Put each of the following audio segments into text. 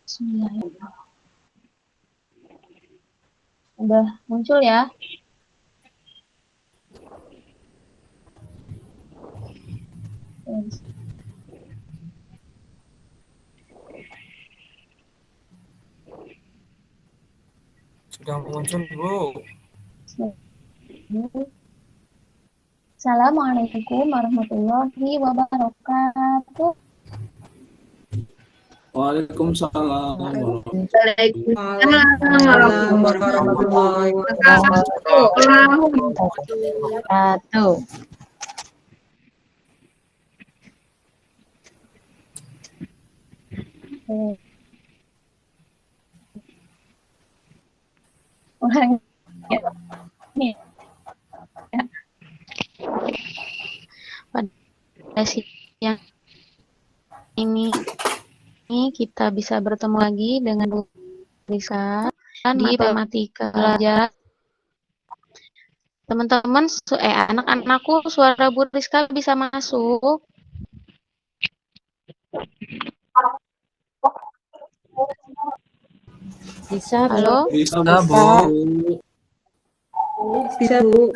Bismillahirrahmanirrahim. Udah muncul ya? Sudah muncul, Bu. Assalamualaikum warahmatullahi wabarakatuh. Waalaikumsalam Waalaikumsalam warahmatullahi wabarakatuh. Orang pada siang ini kita bisa bertemu lagi dengan Bu Risa di matematika pelajaran. Teman-teman, anak-anakku, suara Bu Rizka bisa masuk? Bisa, Bu. Halo? Bisa, Bu. Bisa, Bu.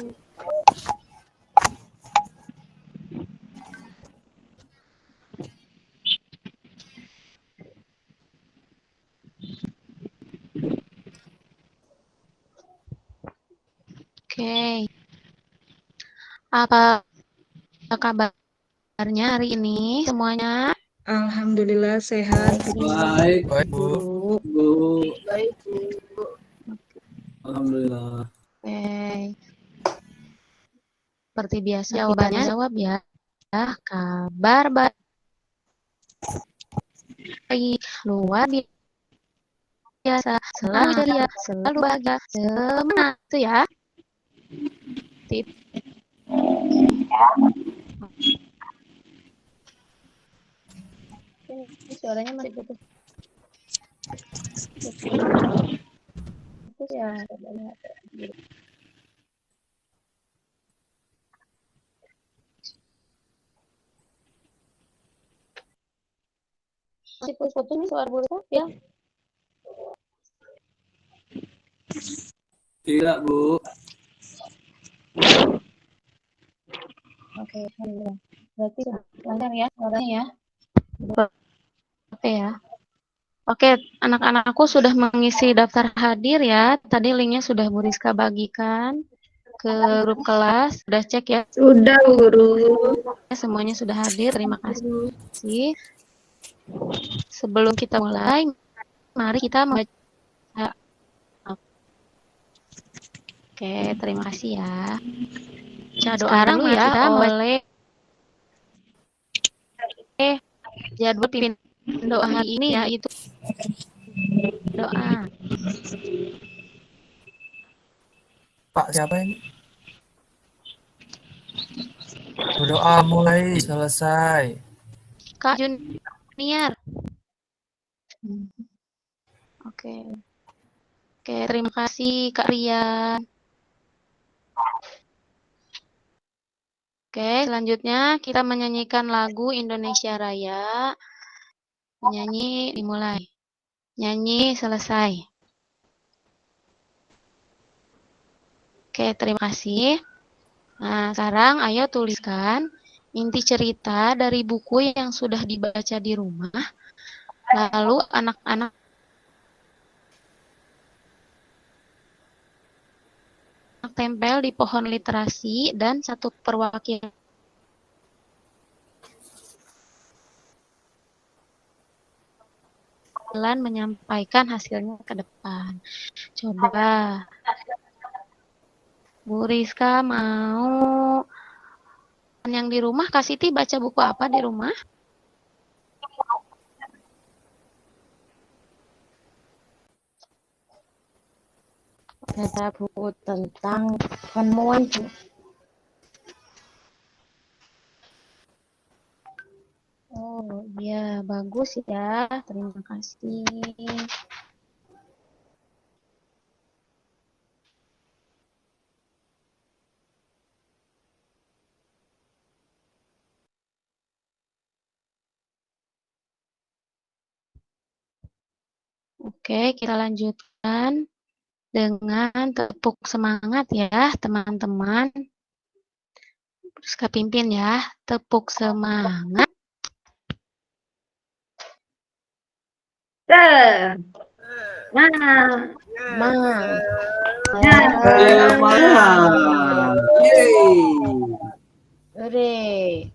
Oke. Apa kabarnya hari ini semuanya? Alhamdulillah sehat. Baik, Baik, Bu. Bu. Baik, Bu. Alhamdulillah. Oke. Seperti biasa jawabannya jawab ya. Kabar baik, luar biasa, selalu ceria, selalu bahagia, semangat itu ya. Tip. Ini suaranya masih putus. Putus ya. Masih putus nih suara buruk ya. Tidak, Bu. Oke, berarti lancar ya suaranya ya. Oke ya. Oke, anak-anakku sudah mengisi daftar hadir ya. Tadi linknya sudah Bu Rizka bagikan ke grup kelas. Sudah cek ya? Sudah, Guru. Semuanya sudah hadir. Terima kasih. Sebelum kita mulai, mari kita membaca. Oke, terima kasih ya. Sekarang dulu ya kita oleh jadwal pimpin doa hari ini yaitu doa. Pak, siapa ini? Berdoa mulai selesai. Kak Junior. Oke. Oke, terima kasih Kak Rian. Oke, selanjutnya kita menyanyikan lagu Indonesia Raya. Nyanyi dimulai. Nyanyi selesai. Oke, terima kasih. Nah, sekarang ayo tuliskan inti cerita dari buku yang sudah dibaca di rumah. Lalu anak-anak tempel di pohon literasi dan satu perwakilan menyampaikan hasilnya ke depan. Coba Bu Rizka mau yang di rumah, Kak Siti baca buku apa di rumah? Baca buku tentang penemuan, Bu. Oh iya, bagus ya. Terima kasih. Oke, kita lanjutkan dengan tepuk semangat ya, teman-teman. Terus Kak pimpin ya, tepuk semangat. Nah, Semangat. Yeay. hore.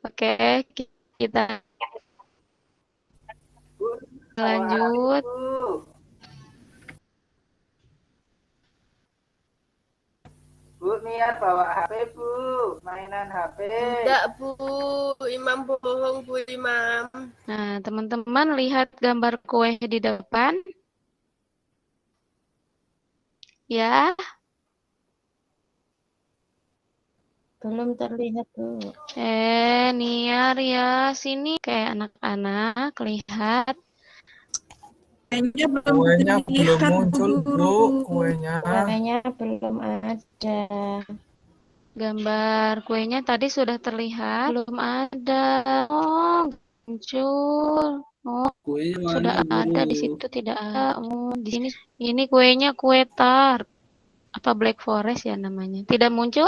Oke, kita lanjut. Bu, niat bawa HP, Bu. Mainan HP. Tidak, Bu. Imam bohong, Bu Imam. Nah, teman-teman lihat gambar kue di depan. Ya, Belum terlihat, Bu. Niar ya, sini kayak anak-anak lihat. Kuenya belum muncul, Bu. Kuenya. Kuenya belum ada. Gambar kuenya tadi sudah terlihat, belum ada. Oh, muncul. Oh, Kuenya mana, sudah ada di Guru? situ tidak ada. Oh, di sini ini kuenya kue tart. Apa Black Forest ya namanya? Tidak muncul?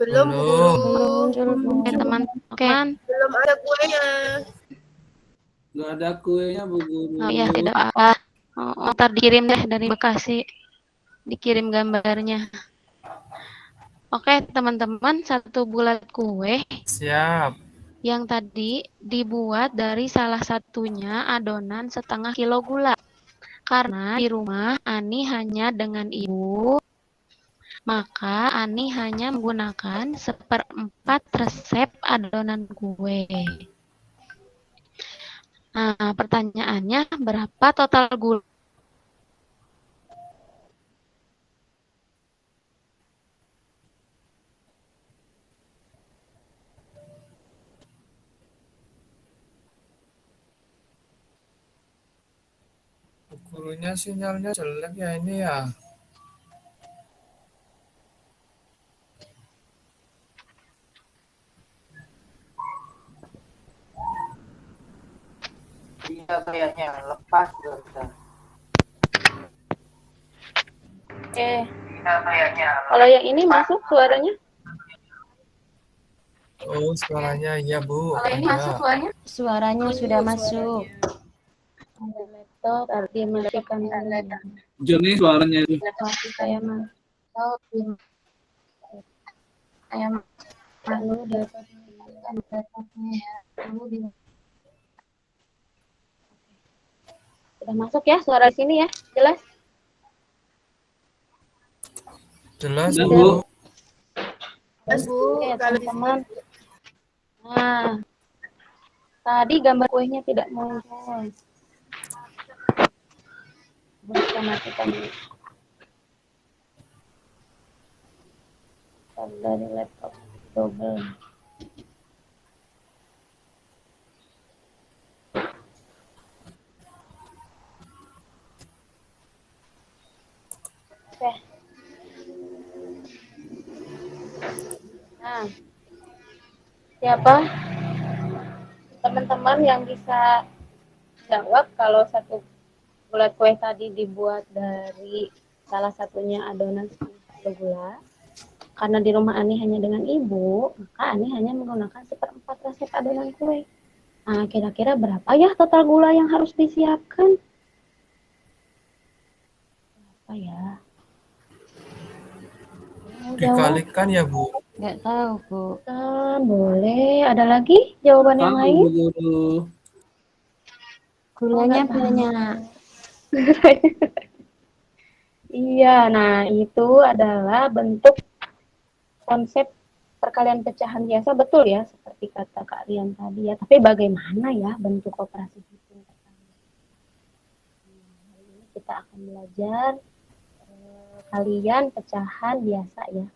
Belum, Bu Belum. Guru. Belum muncul, Bu. Oke, teman. Oke. Belum ada kuenya. Nggak ada kuenya, Bu Guru. Oh iya, tidak apa. Oh, ntar dikirim deh dari Bekasi. Dikirim gambarnya. Oke, teman-teman, satu bulat kue Siap. yang tadi dibuat dari salah satunya adonan setengah kilo gula. Karena di rumah Ani hanya dengan ibu, maka Ani hanya menggunakan 1/4 resep adonan kue. Nah, pertanyaannya berapa total gula? Gurunya sinyalnya jelek ya ini ya. Iya, kayaknya lepas, Dokter. Eh, Iya, kayaknya. kalau yang ini masuk suaranya? Oh, suaranya iya, Bu. Kalau ini Iya. masuk suaranya? Suaranya sudah masuk. Ada laptop, tadi matikan Joni suaranya itu. laptop saya mantap. Saya lalu dapat laptopnya ya. Lalu di Sudah masuk ya suara di sini ya, jelas? Jelas, Udah, Bu. Bu. Mas, Bu. Oke, Kalau di teman-teman. Nah, tadi gambar kuenya tidak muncul. Bisa matikan dari laptop double. Oke. Nah, siapa teman-teman yang bisa jawab kalau satu bulat kue tadi dibuat dari salah satunya adonan setengah gula? Karena di rumah Ani hanya dengan ibu, maka Ani hanya menggunakan 1/4 resep adonan kue. Nah, kira-kira berapa ya total gula yang harus disiapkan? Berapa ya? Dikalikan ya, Bu. Nggak tahu, Bu. Kan, boleh. Ada lagi jawaban yang Tahu, lain? Bu Guru. Gulanya nggak tahu. banyak. Iya, nah itu adalah bentuk konsep perkalian pecahan biasa, betul ya, seperti kata Kak Rian tadi ya. Tapi bagaimana ya bentuk operasi hitung perkalian? Hari ini kita akan belajar kalian pecahan biasa ya.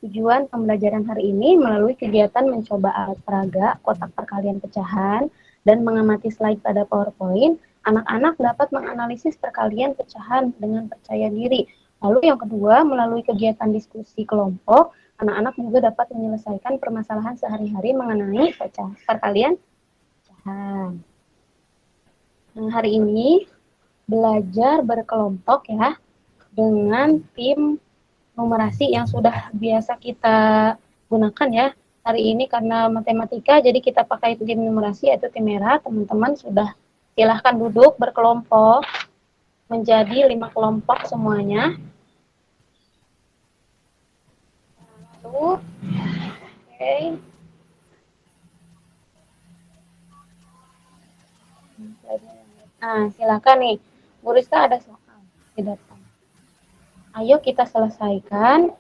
Tujuan pembelajaran hari ini melalui kegiatan mencoba alat peraga, kotak perkalian pecahan, dan mengamati slide pada PowerPoint, anak-anak dapat menganalisis perkalian pecahan dengan percaya diri, Lalu yang kedua, melalui kegiatan diskusi kelompok, anak-anak juga dapat menyelesaikan permasalahan sehari-hari mengenai perkalian pecahan. Nah, hari ini belajar berkelompok ya, dengan tim numerasi yang sudah biasa kita gunakan ya. Hari ini karena matematika, jadi kita pakai tim numerasi yaitu tim merah. Teman-teman sudah silahkan duduk berkelompok menjadi 5 kelompok semuanya. Lalu, oke. Nah, silakan nih. Bu Rizka ada soal di depan. Ayo kita selesaikan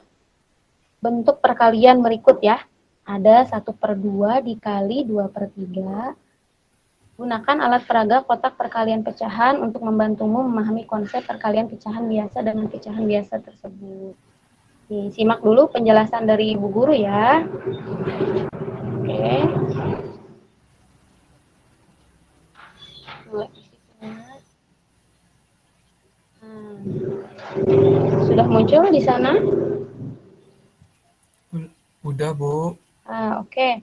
bentuk perkalian berikut ya. Ada 1/2 dikali 2/3. Gunakan alat peraga kotak perkalian pecahan untuk membantumu memahami konsep perkalian pecahan biasa dengan pecahan biasa tersebut. Nih, simak dulu penjelasan dari Ibu Guru ya. Oke. Sudah muncul di sana? Udah, Bu. Oke.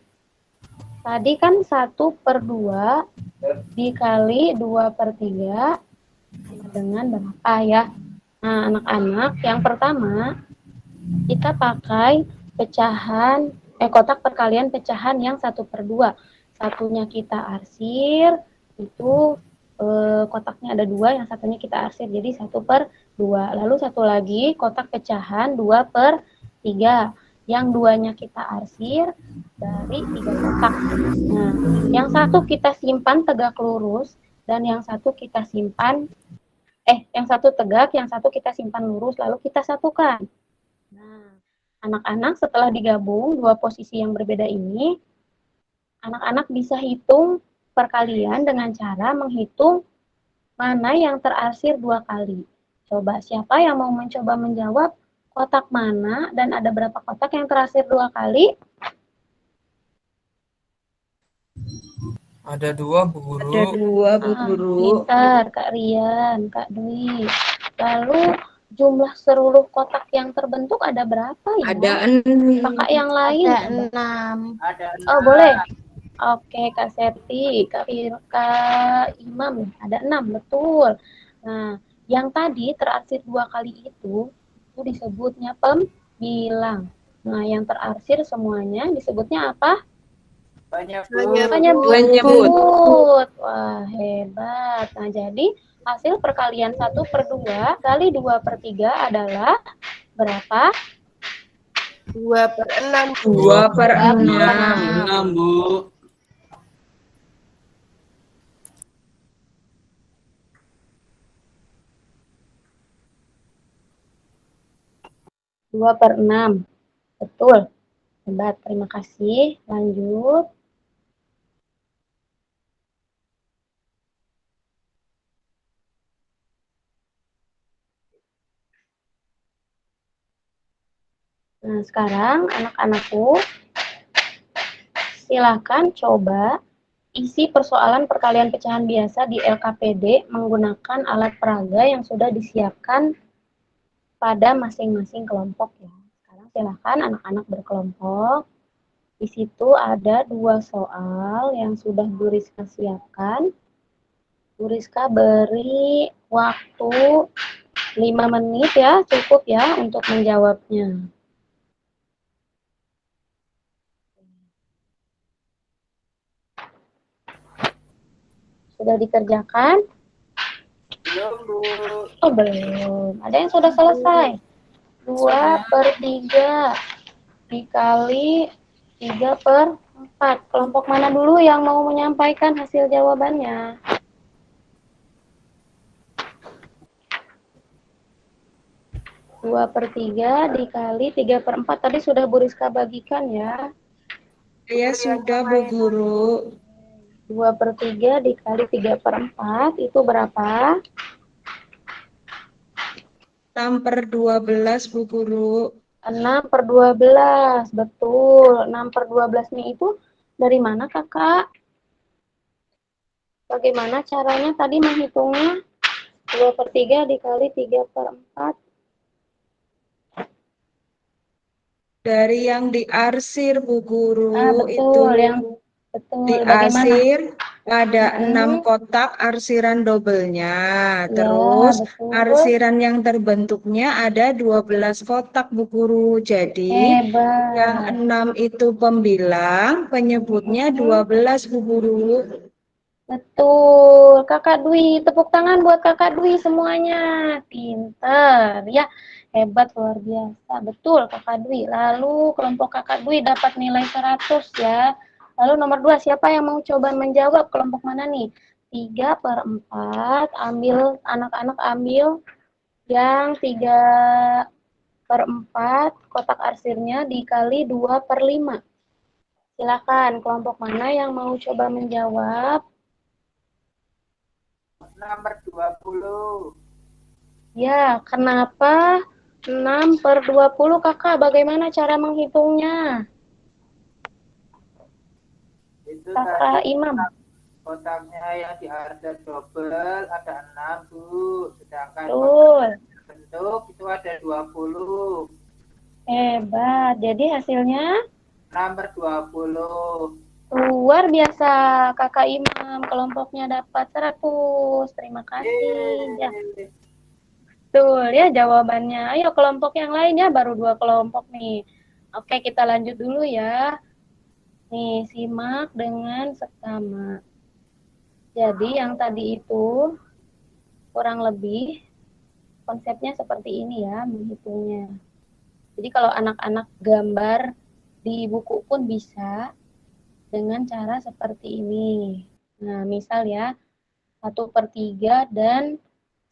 Tadi kan 1/2 dikali 2/3 dengan berapa ya? Nah, anak-anak, yang pertama kita pakai pecahan, kotak perkalian pecahan yang 1/2. Satunya kita arsir, itu kotaknya ada 2, yang satunya kita arsir, jadi 1/2. Lalu satu lagi kotak pecahan 2/3. Yang 2-nya kita arsir dari 3 kotak. Nah, yang satu kita simpan tegak lurus, dan yang satu kita simpan, yang satu tegak, yang satu kita simpan lurus, lalu kita satukan. Nah, anak-anak setelah digabung dua posisi yang berbeda ini, anak-anak bisa hitung perkalian dengan cara menghitung mana yang terarsir 2 kali. Coba siapa yang mau mencoba menjawab kotak mana dan ada berapa kotak yang terarsir 2 kali? Ada 2, Bu Guru. Ada 2, Bu Guru. Pintar, Kak Rian, Kak Dwi. Lalu jumlah seluruh kotak yang terbentuk ada berapa ya? Ada 6. Kakak yang lain? Ada 6. Ada Oh, boleh. Oke, Kak Septi, Kak Imam, ada 6, betul. Nah, yang tadi terarsir 2 kali itu disebutnya pembilang. Nah, yang terarsir semuanya disebutnya apa? Penyebut. Wah, hebat. Nah, jadi hasil perkalian 1/2 kali 2/3 adalah berapa? 2/6. 2/6. 6, Bu. 2/6. Betul. Hebat, terima kasih. Lanjut. Nah, sekarang anak-anakku silakan coba isi persoalan perkalian pecahan biasa di LKPD menggunakan alat peraga yang sudah disiapkan pada masing-masing kelompok ya. Sekarang silakan anak-anak berkelompok. Di situ ada 2 soal yang sudah Bu Rizka siapkan. Bu Rizka beri waktu 5 menit ya, cukup ya untuk menjawabnya. Sudah dikerjakan? Belum, Bu. Oh, belum. Ada yang sudah selesai. 2/3 dikali 3/4. Kelompok mana dulu yang mau menyampaikan hasil jawabannya? Dua per 3 dikali 3/4. Tadi sudah Bu Rizka bagikan ya. Saya sudah, Bu Guru. 2/3 dikali 3/4 itu berapa? 6/12, Bu Guru. 6/12, betul. 6/12 itu dari mana kakak? Bagaimana caranya tadi menghitungnya? 2/3 dikali 3/4. Dari yang diarsir Bu Guru betul, itu betul. Bagaimana? diarsir ada Mm-mm. 6 kotak arsiran double-nya. Ya, Terus betul. arsiran yang terbentuknya ada 12 kotak Bu Guru. Jadi yang Hebat. 6 itu pembilang, penyebutnya 12 Bu Guru. Betul, Kakak Dwi. Tepuk tangan buat Kakak Dwi semuanya. Pinter, ya. Hebat, luar biasa. Betul, Kakak Dwi. Lalu kelompok Kakak Dwi dapat nilai 100 ya. Lalu nomor 2, siapa yang mau coba menjawab? Kelompok mana nih? 3/4. Ambil, anak-anak ambil yang 3/4 kotak arsirnya dikali 2/5. Silakan, kelompok mana yang mau coba menjawab? Nomor 20. Ya, kenapa 6/20 Kakak? Bagaimana cara menghitungnya? Itu Kakak tadi Imam. kotaknya yang diarsir double ada 6 Bu. Sedangkan Betul. bentuk itu ada 20. Hebat. Jadi hasilnya Nomor 20. luar biasa. Kakak Imam kelompoknya dapat 100. Terima kasih. Ya, Yeay. betul ya jawabannya. Ayo kelompok yang lainnya baru 2 kelompok nih. Oke, kita lanjut dulu ya. Nih, simak dengan seksama. Jadi yang tadi itu kurang lebih konsepnya seperti ini ya menghitungnya. Jadi kalau anak-anak gambar di buku pun bisa dengan cara seperti ini. Nah, misal ya 1/3 dan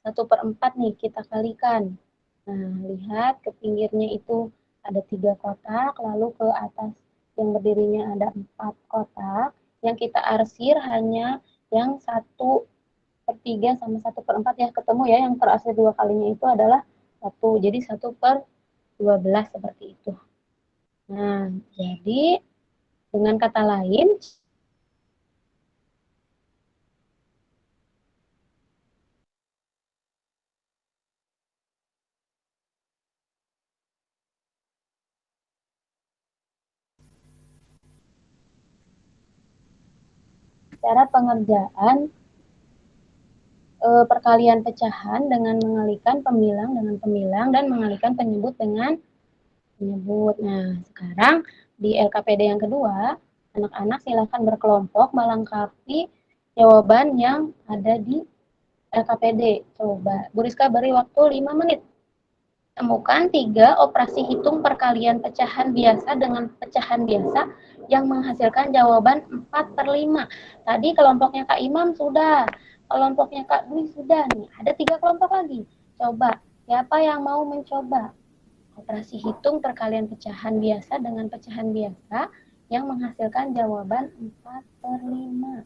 1/4 nih kita kalikan. Nah, lihat ke pinggirnya itu ada 3 kotak, lalu ke atas yang berdirinya ada 4 kotak. Yang kita arsir hanya yang 1/3 sama 1/4 ya, ketemu ya, yang terarsir 2 kalinya itu adalah 1. Jadi 1/12 seperti itu. Nah, jadi dengan kata lain, cara pengerjaan perkalian pecahan dengan mengalikan pembilang dengan pembilang dan mengalikan penyebut dengan penyebut. Nah, sekarang di LKPD yang kedua, anak-anak silakan berkelompok melengkapi jawaban yang ada di LKPD. Coba, Bu Rizka beri waktu 5 menit. Temukan 3 operasi hitung perkalian pecahan biasa dengan pecahan biasa yang menghasilkan jawaban 4/5. Tadi kelompoknya Kak Imam sudah, kelompoknya Kak Dwi sudah nih. Ada 3 kelompok lagi. Coba, siapa yang mau mencoba? Operasi hitung perkalian pecahan biasa dengan pecahan biasa yang menghasilkan jawaban 4/5.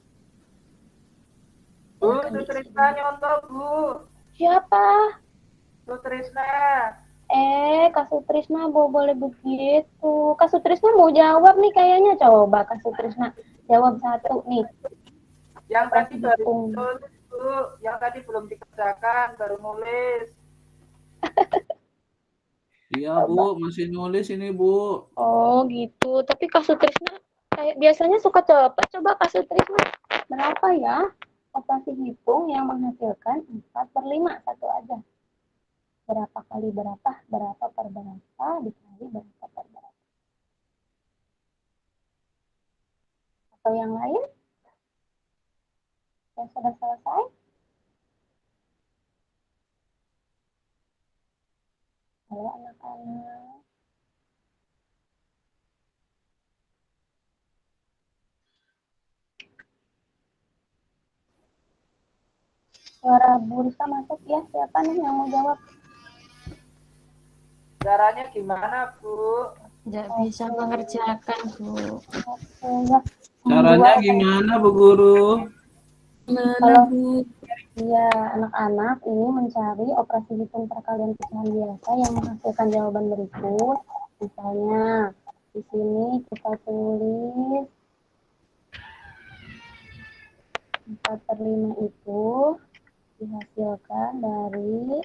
Bu, Sutrisna nyontoh, Bu. Siapa? Sutrisna. Kak Sutrisna boleh begitu. Kak Sutrisna mau jawab nih kayaknya. Coba Kak Sutrisna jawab satu nih. Yang tadi baru hitung. tulis, Bu. Yang tadi belum dikerjakan, baru nulis. Iya Bu, masih nulis ini Bu. Oh gitu. Tapi Kak Sutrisna kayak biasanya suka cepat. Coba Kak Sutrisna berapa ya operasi hitung yang menghasilkan 4/5? Satu aja. Berapa kali berapa, berapa per berapa, dikali berapa per berapa. Atau yang lain? Yang sudah selesai? Halo anak-anak. Suara Bursa masuk ya. Siapa nih yang mau jawab? Caranya gimana, Bu? Tidak bisa mengerjakan, Bu. Oke, ya. Caranya gimana Bu Guru? Kalau iya, anak-anak ini mencari operasi hitung perkalian pecahan biasa yang menghasilkan jawaban berikut. Misalnya, di sini kita tulis 4/5 itu dihasilkan dari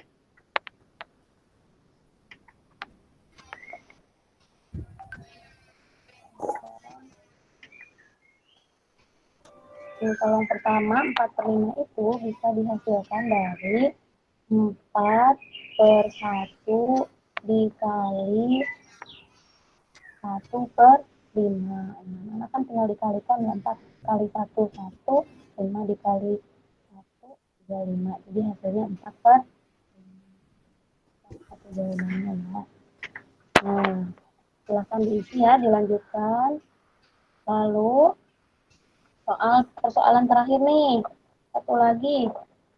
Berarti kalau yang pertama 4/5 itu bisa dihasilkan dari 4/1 dikali 1/5. Nah, kan tinggal dikalikan ya, 4 kali 1, 1, 5 dikali 1, 35. Jadi hasilnya 4/5. Satu jawabannya ya. Nah, silahkan diisi ya, dilanjutkan. Lalu, persoalan terakhir nih. Satu lagi,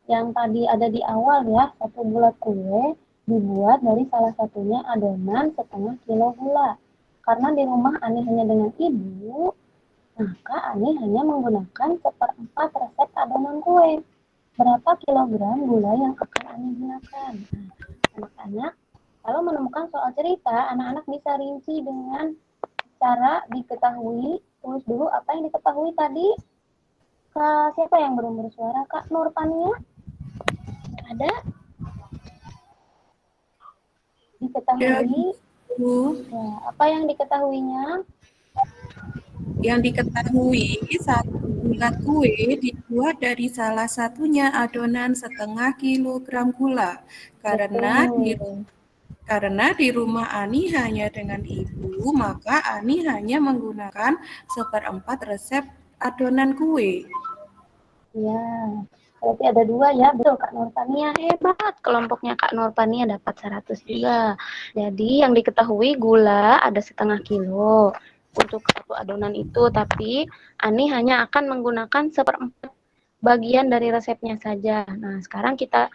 yang tadi ada di awal ya, satu bulat kue dibuat dari salah satunya adonan setengah kilo gula. Karena di rumah Ani hanya dengan ibu, maka Ani hanya menggunakan 1/4 resep adonan kue. Berapa kilogram gula yang akan Ani gunakan? Nah, anak-anak, kalau menemukan soal cerita, anak-anak bisa rinci dengan cara diketahui. Tulis dulu apa yang diketahui tadi. Kak, siapa yang belum bersuara? Kak Nurpania? Ada? Diketahui? Ya, apa yang diketahuinya? Yang diketahui, satu bulat kue dibuat dari salah satunya adonan setengah kilogram gula. Karena di rumah Ani hanya dengan ibu, maka Ani hanya menggunakan 1/4 resep adonan kue. Ya, berarti ada 2 ya. Betul, Kak Nurpania. Hebat. Kelompoknya Kak Nurpania dapat 100 juga. Jadi yang diketahui gula ada setengah kilo untuk satu adonan itu, tapi Ani hanya akan menggunakan 1/4 bagian dari resepnya saja. Nah, sekarang kita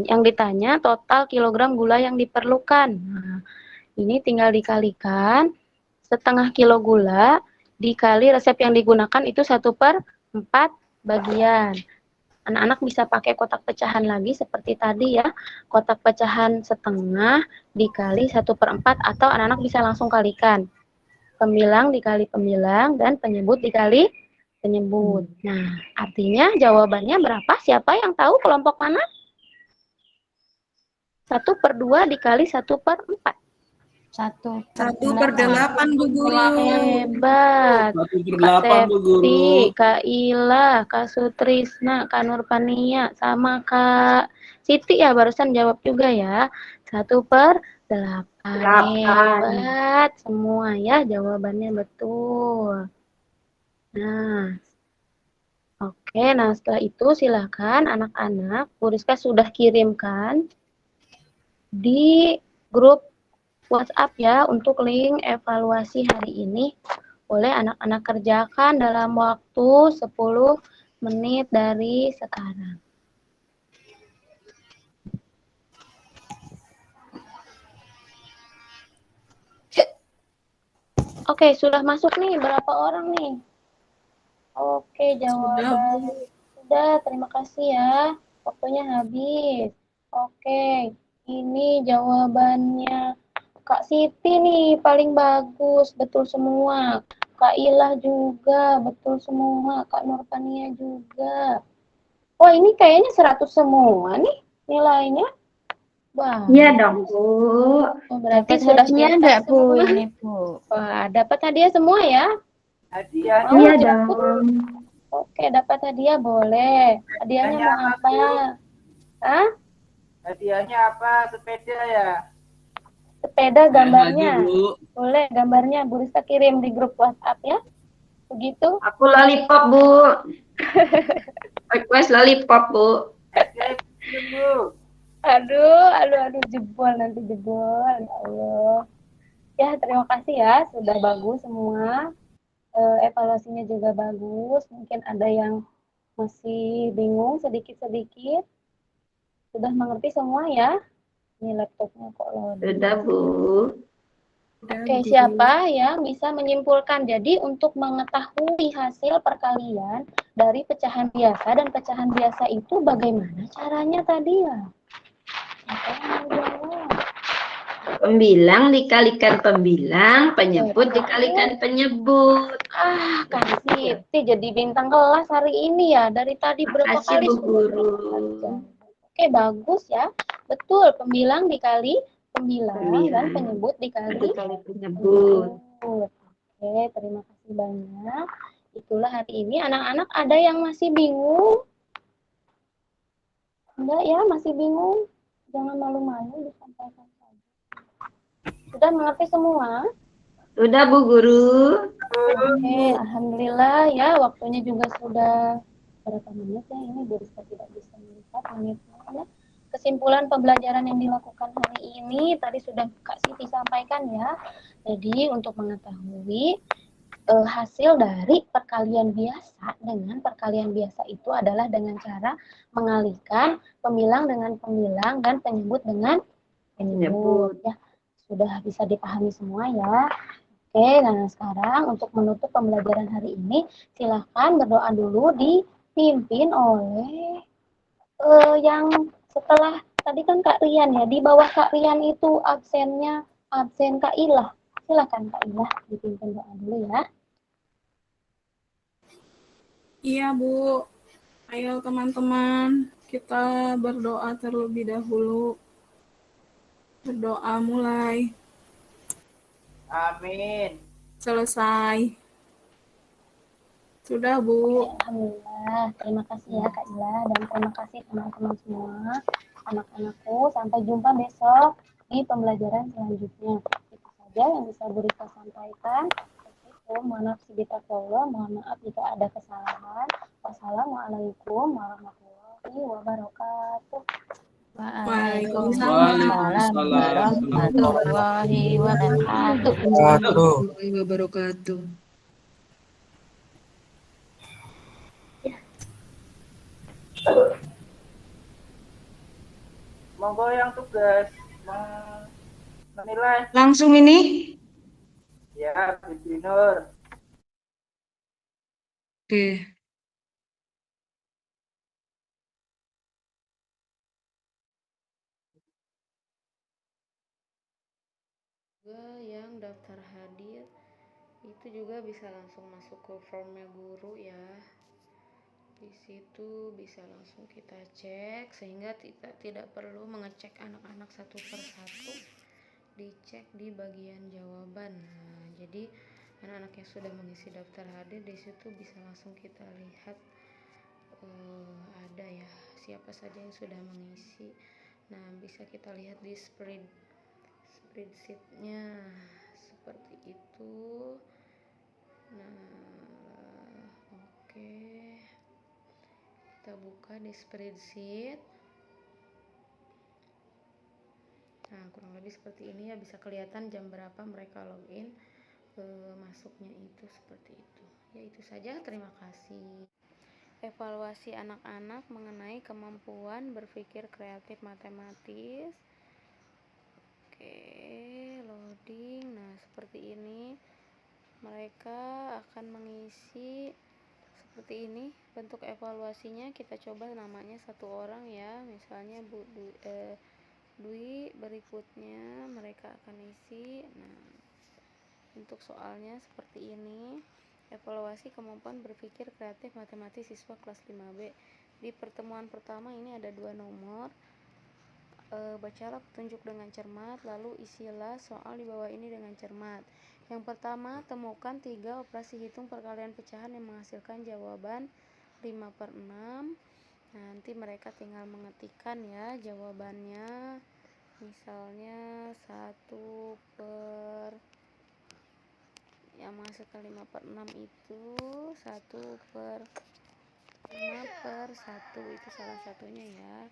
yang ditanya total kilogram gula yang diperlukan. Nah, ini tinggal dikalikan setengah kilo gula dikali resep yang digunakan itu 1/4 bagian. Anak-anak bisa pakai kotak pecahan lagi seperti tadi ya. Kotak pecahan setengah dikali 1/4 atau anak-anak bisa langsung kalikan. Pembilang dikali pembilang dan penyebut dikali penyebut. Nah, artinya jawabannya berapa? Siapa yang tahu kelompok mana? 1/2 dikali 1/4. 1/8 Bu Guru. Hebat. 1/8 Bu Guru. Septi, Kak Ila, Kak Sutrisna, Kak Nurpania, sama Kak Siti ya barusan jawab juga ya. 1/8. Hebat semua ya, jawabannya betul. Nah, oke. Nah setelah itu silakan anak-anak, Bu Rizka sudah kirimkan di grup WhatsApp ya untuk link evaluasi hari ini. Boleh anak-anak kerjakan dalam waktu 10 menit dari sekarang. Oke, sudah masuk nih. Berapa orang nih? Oke, jawaban. Sudah, terima kasih ya. Waktunya habis. Oke, ini jawabannya. Kak Siti nih paling bagus, betul semua. Kak Ilah juga, betul semua. Kak Nurpania juga. Wah, ini kayaknya 100 semua nih nilainya. Wah. Iya dong, Bu. Oh, berarti sudah enggak, Bu? Ini, Bu. Wah, dapat hadiah semua ya? Hadiah. Iya dong. Oke, dapat hadiah boleh. Hadiahnya mau apa? Hah? Hadiahnya apa? Sepeda ya? Sepeda gambarnya. Bu. Boleh gambarnya Bu Rizka kirim di grup WhatsApp ya. Begitu? Aku lollipop, Bu. Request lollipop, Bu. Hadiah Bu. Aduh, jebol nanti jebol. Ya Allah. Ya, terima kasih ya. Sudah bagus semua. Evaluasinya juga bagus. Mungkin ada yang masih bingung sedikit-sedikit. Sudah mengerti semua ya? Ini laptopnya kok loading. Sudah, Bu. Oke, siapa yang bisa menyimpulkan? Jadi untuk mengetahui hasil perkalian dari pecahan biasa dan pecahan biasa itu bagaimana caranya tadi ya? Siapa yang mau jawab? Pembilang dikalikan pembilang, penyebut dikalikan penyebut. Kak Siti jadi bintang kelas hari ini ya. Dari tadi berapa Makasih, kali Bu sudah Guru. belajar. Oke, bagus ya. Betul, pembilang dikali pembilang dan penyebut dikali penyebut. Oke, terima kasih banyak. Itulah hari ini anak-anak ada yang masih bingung? Enggak ya, masih bingung? Jangan malu-malu, disampaikan saja. Sudah mengerti semua? Sudah Bu Guru. Oke, alhamdulillah ya, waktunya juga sudah berapa menit ya, ini bisa tidak bisa melihat menitnya ya. Kesimpulan pembelajaran yang dilakukan hari ini tadi sudah Kak Siti sampaikan ya. Jadi untuk mengetahui hasil dari perkalian biasa dengan perkalian biasa itu adalah dengan cara mengalihkan pemilang dengan pemilang dan penyebut dengan penyebut ya. Sudah bisa dipahami semua ya. Oke, nah sekarang untuk menutup pembelajaran hari ini, silahkan berdoa dulu dipimpin oleh yang setelah tadi kan Kak Rian ya, di bawah Kak Rian itu absennya absen Kak Ilah. Silahkan Kak Ilah dipimpin doa dulu ya. Iya, Bu. Ayo teman-teman, kita berdoa terlebih dahulu. Berdoa mulai. Amin. Selesai. Sudah, Bu. Alhamdulillah, terima kasih ya Kak Ila dan terima kasih teman-teman semua, anak-anakku. Sampai jumpa besok di pembelajaran selanjutnya. Itu saja yang bisa Bu Rika sampaikan. Mohon maaf jika ada kesalahan. Wassalamualaikum warahmatullahi wabarakatuh. Waalaikumsalam warahmatullahi wabarakatuh. Warahmatullahi wabarakatuh. Monggo yang tugas menilai. Langsung ini? Ya, Fitri Nur. Oke. Juga yang daftar hadir itu juga bisa langsung masuk ke formnya guru ya. Di situ bisa langsung kita cek sehingga kita tidak perlu mengecek anak-anak satu persatu, dicek di bagian jawaban. Nah, jadi anak-anak yang sudah mengisi daftar hadir di situ bisa langsung kita lihat ada ya siapa saja yang sudah mengisi. Nah, bisa kita lihat di spreadsheet-nya seperti itu. Nah, oke. Kita buka di spreadsheet. Nah, kurang lebih seperti ini ya, bisa kelihatan jam berapa mereka login, masuknya itu seperti itu. Ya itu saja, terima kasih. Evaluasi anak-anak mengenai kemampuan berpikir kreatif matematis. Oke, loading. Nah, seperti ini. Mereka akan mengisi seperti ini. Bentuk evaluasinya kita coba namanya satu orang ya. Misalnya Bu Dwi, berikutnya mereka akan isi. Nah, untuk soalnya seperti ini. Evaluasi kemampuan berpikir kreatif matematis siswa kelas 5B. Di pertemuan pertama ini ada 2 nomor. Bacalah petunjuk dengan cermat, lalu isilah soal di bawah ini dengan cermat. Yang pertama, temukan 3 operasi hitung perkalian pecahan yang menghasilkan jawaban 5/6. Nanti mereka tinggal mengetikkan ya jawabannya. Misalnya 1 per yang menghasilkan 5/6 itu 1 per 5/1, itu salah satunya ya.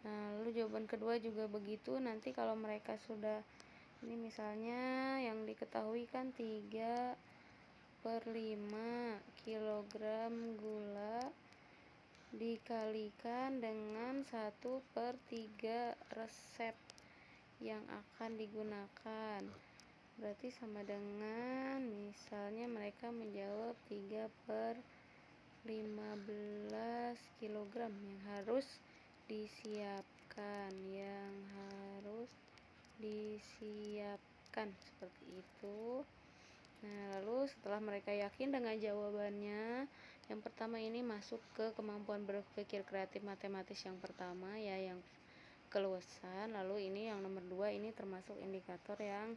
Nah, lalu jawaban kedua juga begitu. Nanti kalau mereka sudah ini misalnya yang diketahui kan 3/5 kilogram gula dikalikan dengan 1/3 resep yang akan digunakan. Berarti sama dengan misalnya mereka menjawab 3/15 kilogram yang harus disiapkan seperti itu. Nah, lalu setelah mereka yakin dengan jawabannya, yang pertama ini masuk ke kemampuan berpikir kreatif matematis yang pertama ya, yang keluasan. Lalu ini yang nomor 2 ini termasuk indikator yang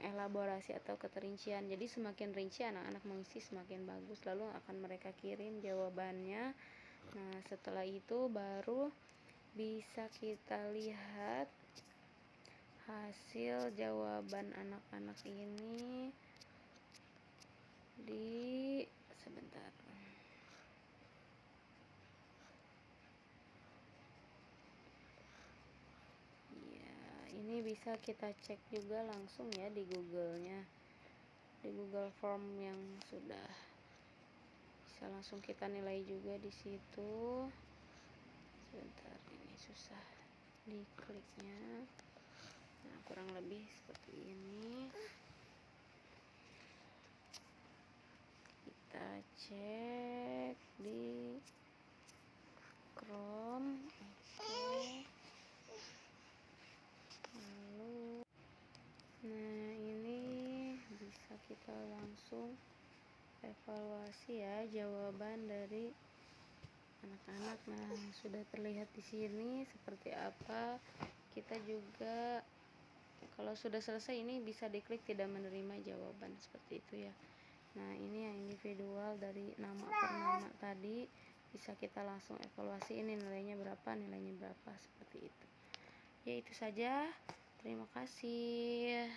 elaborasi atau keterincian. Jadi semakin rinci anak-anak mengisi semakin bagus. Lalu akan mereka kirim jawabannya. Nah, setelah itu baru bisa kita lihat hasil jawaban anak-anak ini di sebentar. Ini bisa kita cek juga langsung ya di Google-nya, di Google Form yang sudah bisa langsung kita nilai juga di situ. Sebentar, ini susah dikliknya. Nah, kurang lebih seperti ini. Kita cek di Chrome. Oke. Lalu nah, ini bisa kita langsung evaluasi ya jawaban dari anak-anak. Nah, sudah terlihat di sini seperti apa. Kita juga kalau sudah selesai ini bisa diklik tidak menerima jawaban seperti itu ya. Nah, ini yang individual dari nama per nama tadi bisa kita langsung evaluasi ini nilainya berapa seperti itu. Ya, itu saja. Terima kasih.